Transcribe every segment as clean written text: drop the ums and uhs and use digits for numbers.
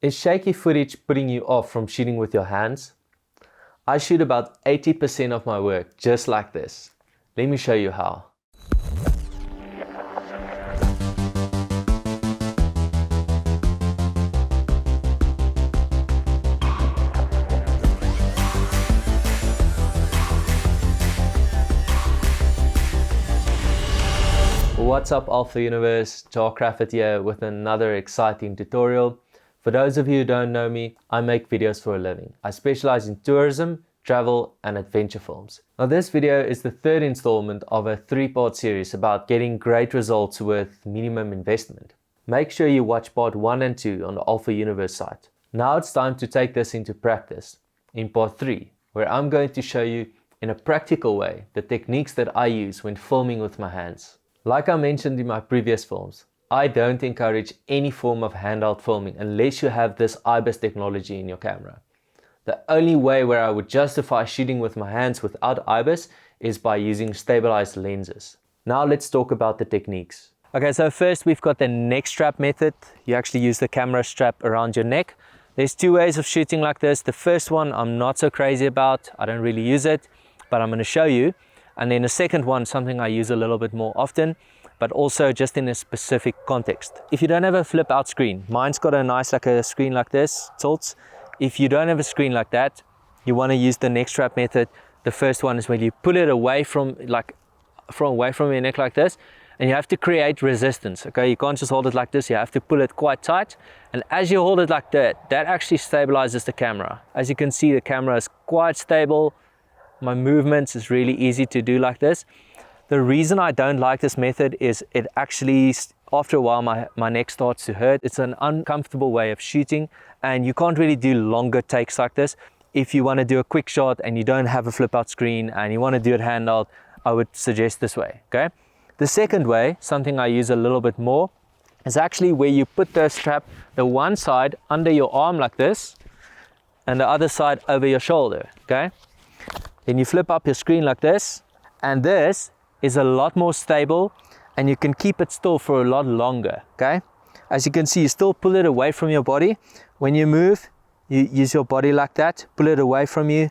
Is shaky footage putting you off from shooting with your hands? I shoot about 80% of my work just like this. Let me show you how. What's up Alpha Universe, Jacques Crafford here with another exciting tutorial. For those of you who don't know me, I make videos for a living. I specialize in tourism, travel and adventure films. Now this video is the third installment of a 3-part series about getting great results with minimum investment. Make sure you watch part 1 and 2 on the Alpha Universe site. Now it's time to take this into practice in part 3, where I'm going to show you in a practical way the techniques that I use when filming with my hands. Like I mentioned in my previous films, I don't encourage any form of handheld filming unless you have this IBIS technology in your camera. The only way where I would justify shooting with my hands without IBIS is by using stabilized lenses. Now let's talk about the techniques. Okay, so first we've got the neck strap method. You actually use the camera strap around your neck. There's 2 ways of shooting like this. The first one I'm not so crazy about. I don't really use it, but I'm going to show you. And then the second one, something I use a little bit more often, but also just in a specific context. If you don't have a flip out screen, mine's got a nice like a screen like this, tilts. If you don't have a screen like that, you want to use the neck strap method. The first one is when you pull it away from your neck like this, and you have to create resistance. Okay, you can't just hold it like this, you have to pull it quite tight. And as you hold it like that, that actually stabilizes the camera. As you can see, the camera is quite stable. My movements is really easy to do like this. The reason I don't like this method is it actually, after a while, my neck starts to hurt. It's an uncomfortable way of shooting and you can't really do longer takes like this. If you want to do a quick shot and you don't have a flip out screen and you want to do it handheld, I would suggest this way, okay? The second way, something I use a little bit more, is actually where you put the strap, the one side under your arm like this and the other side over your shoulder, okay? Then you flip up your screen like this, and this is a lot more stable and you can keep it still for a lot longer, okay? As you can see, you still pull it away from your body. When you move, you use your body like that, pull it away from you.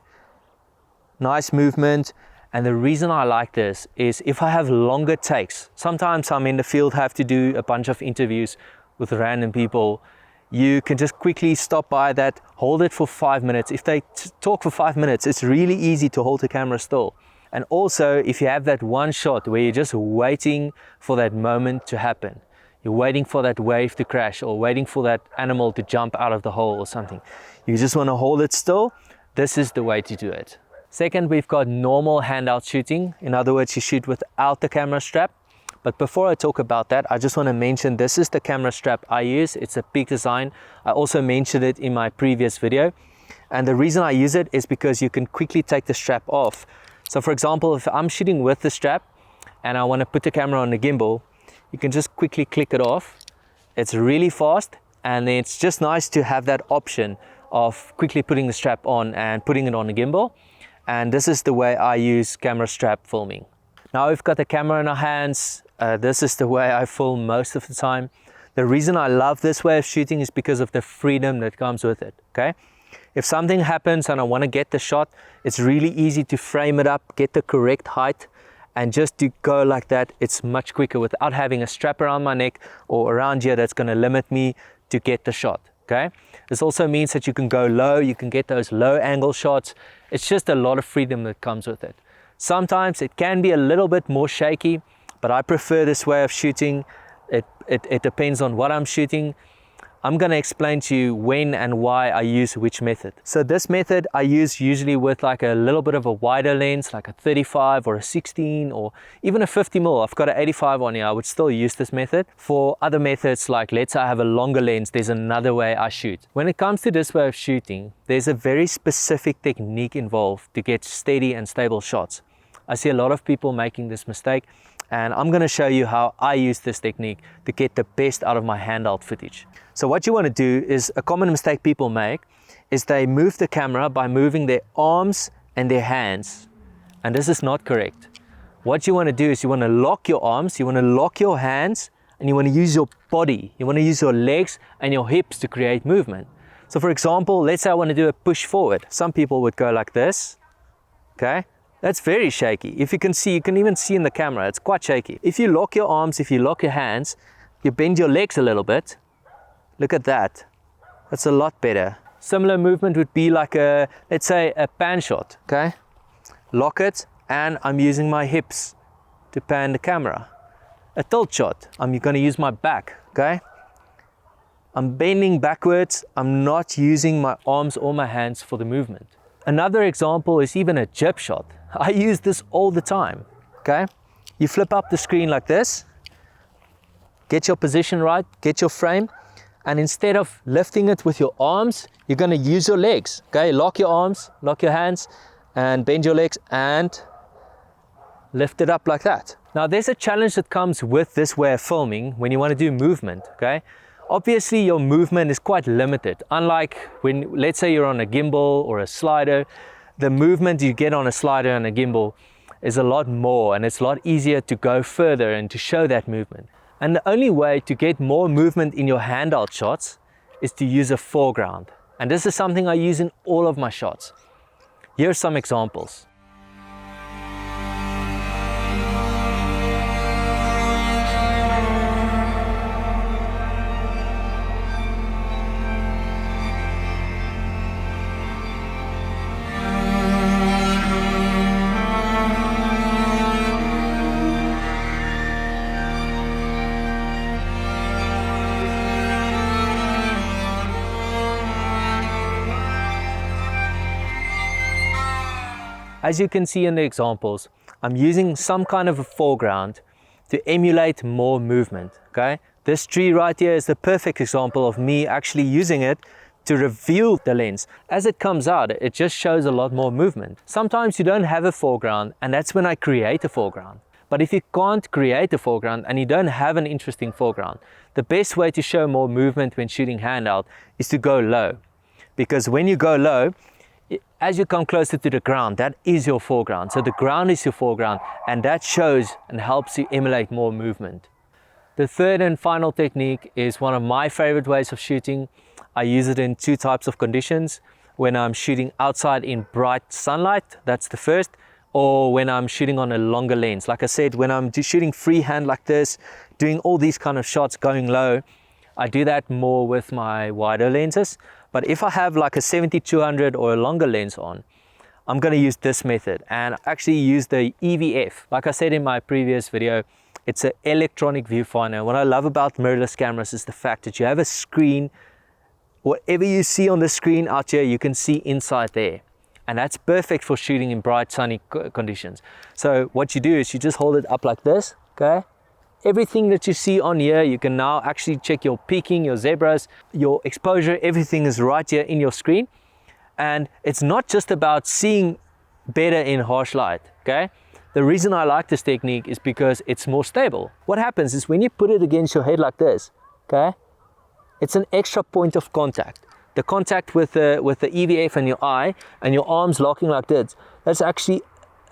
Nice movement. And the reason I like this is if I have longer takes, sometimes I'm in the field, have to do a bunch of interviews with random people. You can just quickly stop by that, hold it for 5 minutes. If they talk for 5 minutes, it's really easy to hold the camera still. And also, if you have that one shot where you're just waiting for that moment to happen, you're waiting for that wave to crash or waiting for that animal to jump out of the hole or something, you just want to hold it still, this is the way to do it. Second, we've got normal handout shooting. In other words, you shoot without the camera strap. But before I talk about that, I just want to mention this is the camera strap I use. It's a Peak design. I also mentioned it in my previous video. And the reason I use it is because you can quickly take the strap off. So for example, if I'm shooting with the strap and I want to put the camera on the gimbal, you can just quickly click it off. It's really fast and it's just nice to have that option of quickly putting the strap on and putting it on the gimbal. And this is the way I use camera strap filming. Now we've got the camera in our hands. This is the way I film most of the time. The reason I love this way of shooting is because of the freedom that comes with it, okay? If something happens and I want to get the shot, it's really easy to frame it up, get the correct height, and just to go like that, it's much quicker without having a strap around my neck or around here that's going to limit me to get the shot, okay? This also means that you can go low, you can get those low angle shots. It's just a lot of freedom that comes with it. Sometimes it can be a little bit more shaky, but I prefer this way of shooting. It depends on what I'm shooting. I'm going to explain to you when and why I use which method. So this method I use usually with like a little bit of a wider lens, like a 35 or a 16 or even a 50mm. I've got an 85 on here. I would still use this method. For other methods, like let's say I have a longer lens, there's another way I shoot. When it comes to this way of shooting, there's a very specific technique involved to get steady and stable shots. I see a lot of people making this mistake, and I'm going to show you how I use this technique to get the best out of my handheld footage. So what you want to do is, a common mistake people make is they move the camera by moving their arms and their hands, and this is not correct. What you want to do is you want to lock your arms, you want to lock your hands, and you want to use your body, you want to use your legs and your hips to create movement. So for example, let's say I want to do a push forward. Some people would go like this, okay? That's very shaky. If you can see, you can even see in the camera, it's quite shaky. If you lock your arms, if you lock your hands, you bend your legs a little bit, look at that. That's a lot better. Similar movement would be like a, let's say a pan shot, okay? Lock it, and I'm using my hips to pan the camera. A tilt shot, I'm gonna use my back, okay? I'm bending backwards, I'm not using my arms or my hands for the movement. Another example is even a jib shot. I use this all the time, okay? You flip up the screen like this, get your position right, get your frame, and instead of lifting it with your arms, you're gonna use your legs, okay? Lock your arms, lock your hands, and bend your legs, and lift it up like that. Now there's a challenge that comes with this way of filming when you wanna do movement, okay? Obviously your movement is quite limited. Unlike when, let's say you're on a gimbal or a slider, the movement you get on a slider and a gimbal is a lot more, and it's a lot easier to go further and to show that movement. And the only way to get more movement in your handheld shots is to use a foreground. And this is something I use in all of my shots. Here's some examples. As you can see in the examples, I'm using some kind of a foreground to emulate more movement, okay? This tree right here is the perfect example of me actually using it to reveal the lens. As it comes out, it just shows a lot more movement. Sometimes you don't have a foreground, and that's when I create a foreground. But if you can't create a foreground and you don't have an interesting foreground, the best way to show more movement when shooting handheld is to go low. Because when you go low, as you come closer to the ground, that is your foreground. So the ground is your foreground, and that shows and helps you emulate more movement. The third and final technique is one of my favorite ways of shooting. I use it in two types of conditions. When I'm shooting outside in bright sunlight, that's the first, or when I'm shooting on a longer lens. Like I said, when I'm shooting freehand like this, doing all these kind of shots going low, I do that more with my wider lenses. But if I have like a 70-200 or a longer lens on, I'm going to use this method and actually use the EVF. Like I said in my previous video, it's an electronic viewfinder. What I love about mirrorless cameras is the fact that you have a screen. Whatever you see on the screen out here, you can see inside there. And that's perfect for shooting in bright sunny conditions. So what you do is you just hold it up like this, okay? Everything that you see on here, you can now actually check your peaking, your zebras, your exposure, everything is right here in your screen. And it's not just about seeing better in harsh light, okay? The reason I like this technique is because it's more stable. What happens is when you put it against your head like this, okay? It's an extra point of contact. The contact with the EVF and your eye and your arms locking like this, that's actually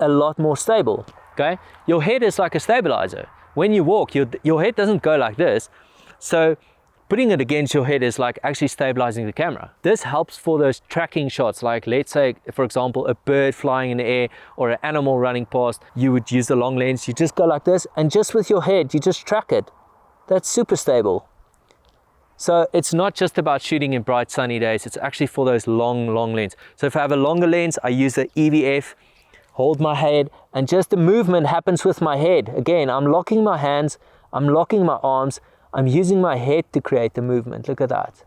a lot more stable, okay? Your head is like a stabilizer. When you walk, your head doesn't go like this. So putting it against your head is like actually stabilizing the camera. This helps for those tracking shots, like let's say, for example, a bird flying in the air or an animal running past. You would use the long lens, you just go like this, and just with your head, you just track it. That's super stable. So it's not just about shooting in bright sunny days, it's actually for those long lens. So if I have a longer lens, I use the EVF, hold my head, and just the movement happens with my head. Again, I'm locking my hands, I'm locking my arms, I'm using my head to create the movement. Look at that.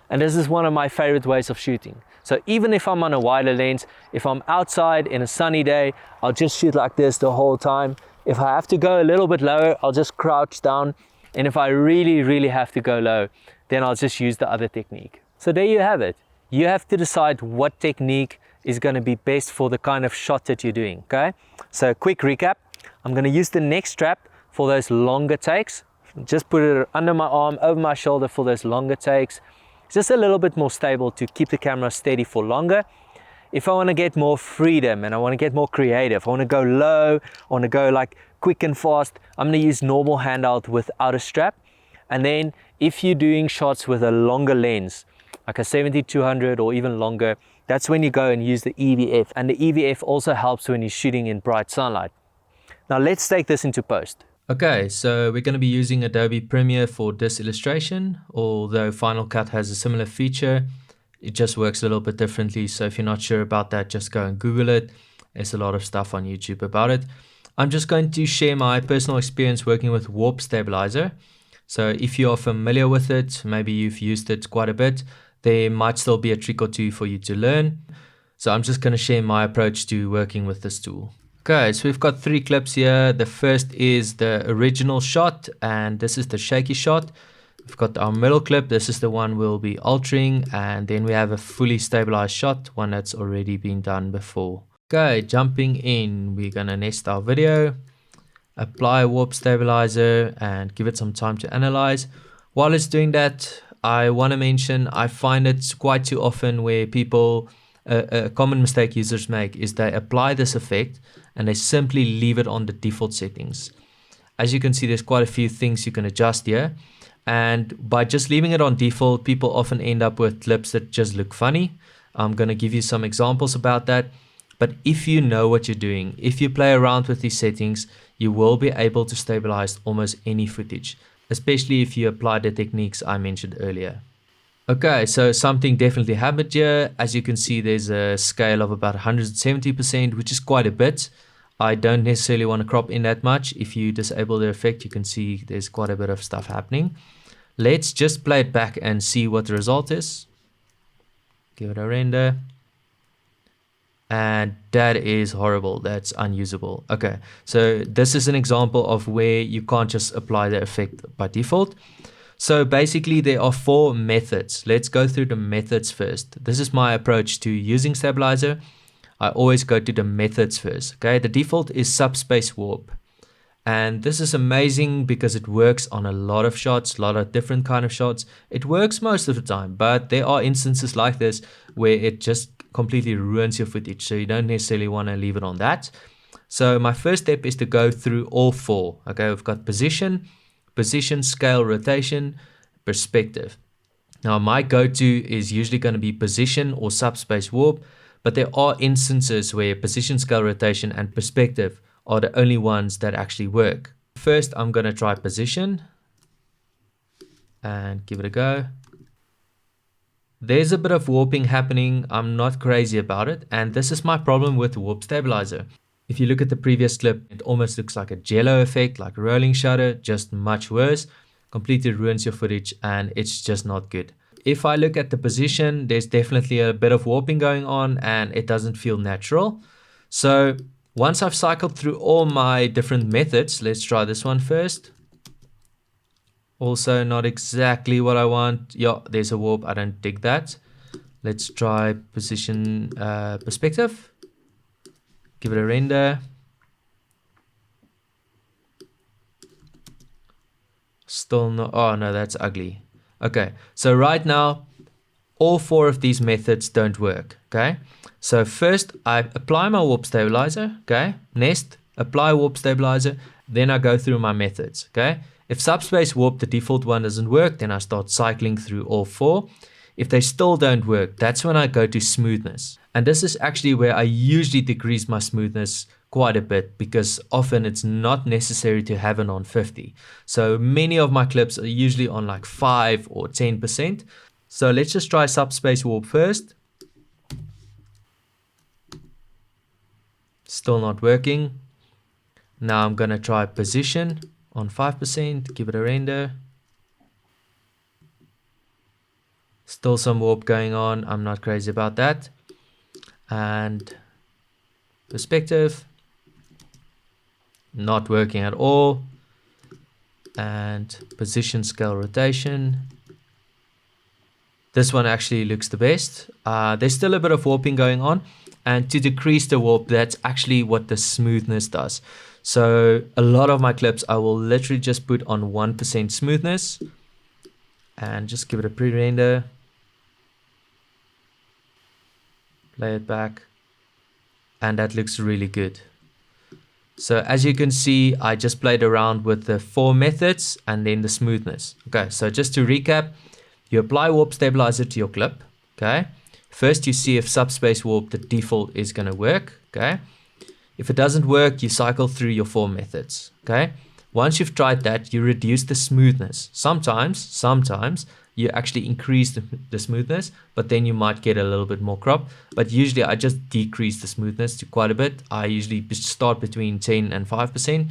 And this is one of my favorite ways of shooting. So even if I'm on a wider lens, if I'm outside in a sunny day, I'll just shoot like this the whole time. If I have to go a little bit lower, I'll just crouch down. And if I really have to go low, then I'll just use the other technique. So there you have it. You have to decide what technique is going to be best for the kind of shot that you're doing, okay? So quick recap, I'm going to use the neck strap for those longer takes. Just put it under my arm, over my shoulder for those longer takes. It's just a little bit more stable to keep the camera steady for longer. If I want to get more freedom and I want to get more creative, I want to go low, I want to go like quick and fast, I'm going to use normal handheld without a strap. And then if you're doing shots with a longer lens, like a 70-200 or even longer, that's when you go and use the EVF. And the EVF also helps when you're shooting in bright sunlight. Now let's take this into post. Okay, so we're going to be using Adobe Premiere for this illustration, although Final Cut has a similar feature. It just works a little bit differently. So if you're not sure about that, just go and Google it. There's a lot of stuff on YouTube about it. I'm just going to share my personal experience working with warp stabilizer. So if you are familiar with it, maybe you've used it quite a bit, there might still be a trick or two for you to learn. So I'm just going to share my approach to working with this tool. Okay, so we've got 3 clips here. The first is the original shot, and this is the shaky shot. We've got our middle clip. This is the one we'll be altering, and then we have a fully stabilized shot, one that's already been done before. Okay, jumping in, we're gonna nest our video, apply a warp stabilizer, and give it some time to analyze. While it's doing that, I want to mention I find it quite too often where people, a common mistake users make is they apply this effect and they simply leave it on the default settings. As you can see, there's quite a few things you can adjust here. And by just leaving it on default, people often end up with clips that just look funny. I'm going to give you some examples about that. But if you know what you're doing, if you play around with these settings, you will be able to stabilize almost any footage, especially if you apply the techniques I mentioned earlier. Okay, so something definitely happened here. As you can see, there's a scale of about 170%, which is quite a bit. I don't necessarily want to crop in that much. If you disable the effect, you can see there's quite a bit of stuff happening. Let's just play it back and see what the result is. Give it a render. And that is horrible. That's unusable. Okay, so this is an example of where you can't just apply the effect by default. So basically there are 4 methods. Let's go through the methods first. This is my approach to using stabilizer. I always go to the methods first. Okay, the default is subspace warp. And this is amazing because it works on a lot of shots, a lot of different kind of shots. It works most of the time, but there are instances like this where it just completely ruins your footage. So you don't necessarily want to leave it on that. So my first step is to go through all 4. Okay, we've got position, scale, rotation, perspective. Now my go-to is usually going to be position or subspace warp, but there are instances where position, scale, rotation, and perspective are the only ones that actually work. First, I'm going to try position and give it a go. There's a bit of warping happening. I'm not crazy about it, and this is my problem with warp stabilizer. If you look at the previous clip, it almost looks like a jello effect, like a rolling shutter, just much worse. Completely ruins your footage and it's just not good. If I look at the position, there's definitely a bit of warping going on and it doesn't feel natural. So once I've cycled through all my different methods, let's try this one first. Also not exactly what I want. Yeah, there's a warp, I don't dig that. Let's try position, perspective. Give it a render. Still no, oh no, that's ugly. Okay, so right now, all 4 of these methods don't work, okay? So first, I apply my warp stabilizer, okay? Nest, apply warp stabilizer, then I go through my methods, okay? If subspace warp, the default one, doesn't work, then I start cycling through all 4. If they still don't work, that's when I go to smoothness. And this is actually where I usually decrease my smoothness quite a bit because often it's not necessary to have it on 50. So many of my clips are usually on like 5 or 10%. So let's just try subspace warp first. Still not working. Now I'm going to try position on 5%, give it a render. Still some warp going on. I'm not crazy about that. And perspective, not working at all. And position, scale, rotation. This one actually looks the best. There's still a bit of warping going on. And to decrease the warp, that's actually what the smoothness does. So a lot of my clips, I will literally just put on 1% smoothness. And just give it a pre-render. Play it back, and that looks really good. So as you can see, I just played around with the 4 methods and then the smoothness. Okay, so just to recap, You apply warp stabilizer to your clip, okay? First, you see if subspace warp, the default, is going to work, okay? If it doesn't work, you cycle through your 4 methods, okay? Once you've tried that, you reduce the smoothness. Sometimes you actually increase the smoothness, but then you might get a little bit more crop. But usually I just decrease the smoothness to quite a bit. I usually start between 10 and 5%.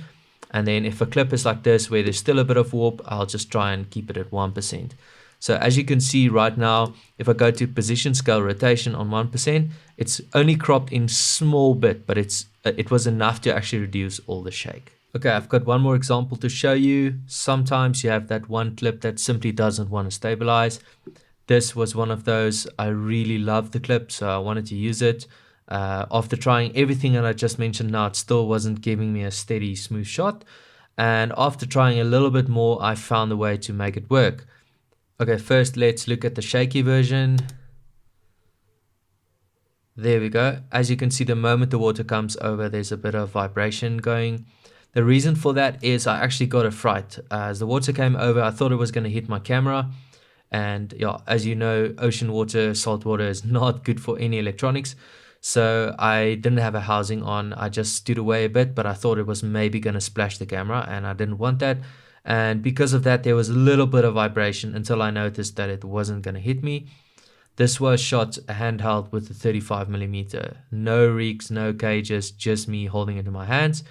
And then if a clip is like this, where there's still a bit of warp, I'll just try and keep it at 1%. So as you can see right now, if I go to position scale rotation on 1%, it's only cropped in small bit, but it was enough to actually reduce all the shake. Okay, I've got one more example to show you. Sometimes you have that one clip that simply doesn't want to stabilize. This was one of those. I really loved the clip, so I wanted to use it. After trying everything that I just mentioned now, it still wasn't giving me a steady, smooth shot. And after trying a little bit more, I found a way to make it work. Okay, first let's look at the shaky version. There we go. As you can see, the moment the water comes over, there's a bit of vibration going. The reason for that is I actually got a fright. As the water came over, I thought it was going to hit my camera. And yeah, as you know, ocean water, salt water is not good for any electronics. So I didn't have a housing on. I just stood away a bit, but I thought it was maybe going to splash the camera, and I didn't want that. And because of that, there was a little bit of vibration until I noticed that it wasn't going to hit me. This was shot handheld with a 35mm. No rigs, no cages, just me holding it in my hands.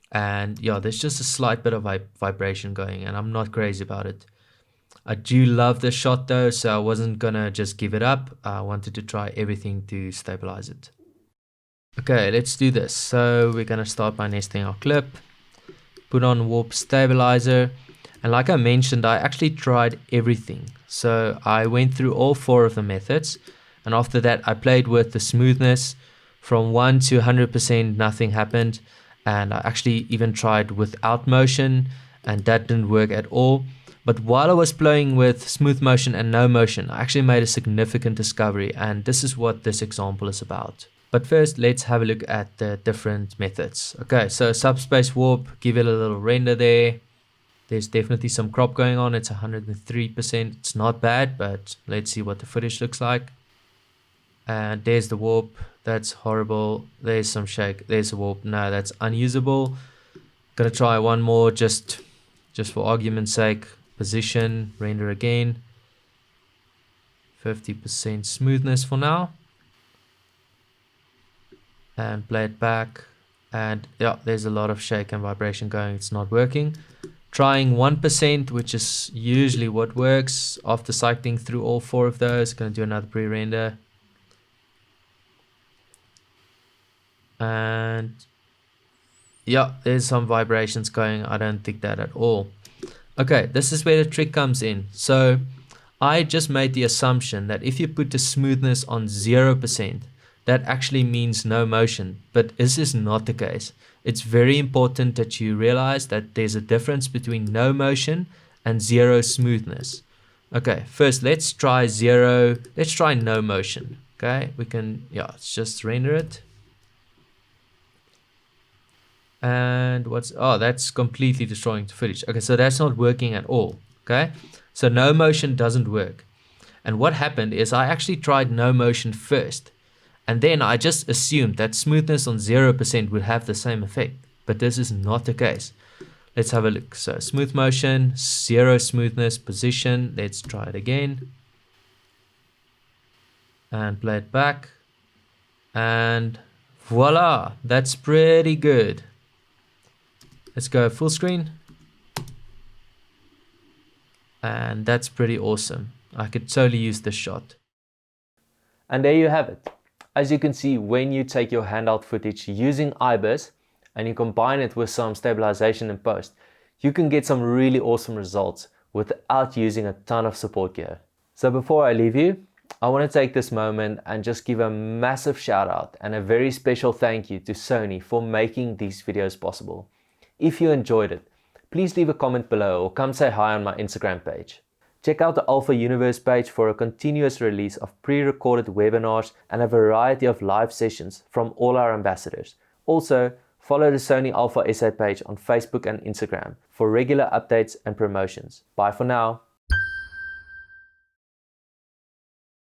And yeah, there's just a slight bit of vibration going, and I'm not crazy about it. I do love this shot though, so I wasn't gonna just give it up. I wanted to try everything to stabilize it. Okay, let's do this. So we're gonna start by nesting our clip, put on warp stabilizer, and like I mentioned, I actually tried everything. So I went through all 4 of the methods, and after that I played with the smoothness. From 1 to 100%, nothing happened. And I actually even tried without motion, and that didn't work at all. But while I was playing with smooth motion and no motion, I actually made a significant discovery, and this is what this example is about. But first, let's have a look at the different methods. Okay, so subspace warp, give it a little render there. There's definitely some crop going on. It's 103%. It's not bad, but let's see what the footage looks like. And there's the warp. That's horrible. There's some shake. There's a warp. No, that's unusable. Gonna try one more just for argument's sake. Position, render again. 50% smoothness for now. And play it back. And yeah, there's a lot of shake and vibration going. It's not working. Trying 1%, which is usually what works. After cycling through all 4 of those, gonna do another pre-render. And yeah, there's some vibrations going. I don't think that at all. Okay, this is where the trick comes in. So I just made the assumption that if you put the smoothness on 0%, that actually means no motion, but this is not the case. It's very important that you realize that there's a difference between no motion and 0 smoothness. Okay, first let's try 0. Let's try no motion. Okay, we can, yeah, let's just render it. And that's completely destroying the footage. Okay, so that's not working at all. Okay, so no motion doesn't work. And what happened is I actually tried no motion first, and then I just assumed that smoothness on 0% would have the same effect, but this is not the case. Let's have a look. So smooth motion, 0 smoothness, position. Let's try it again and play it back, and voila, that's pretty good. Let's go full screen. And that's pretty awesome. I could totally use this shot. And there you have it. As you can see, when you take your handheld footage using IBIS and you combine it with some stabilization in post, you can get some really awesome results without using a ton of support gear. So before I leave you, I want to take this moment and just give a massive shout out and a very special thank you to Sony for making these videos possible. If you enjoyed it, please leave a comment below or come say hi on my Instagram page. Check out the Alpha Universe page for a continuous release of pre-recorded webinars and a variety of live sessions from all our ambassadors. Also, follow the Sony Alpha SA page on Facebook and Instagram for regular updates and promotions. Bye for now.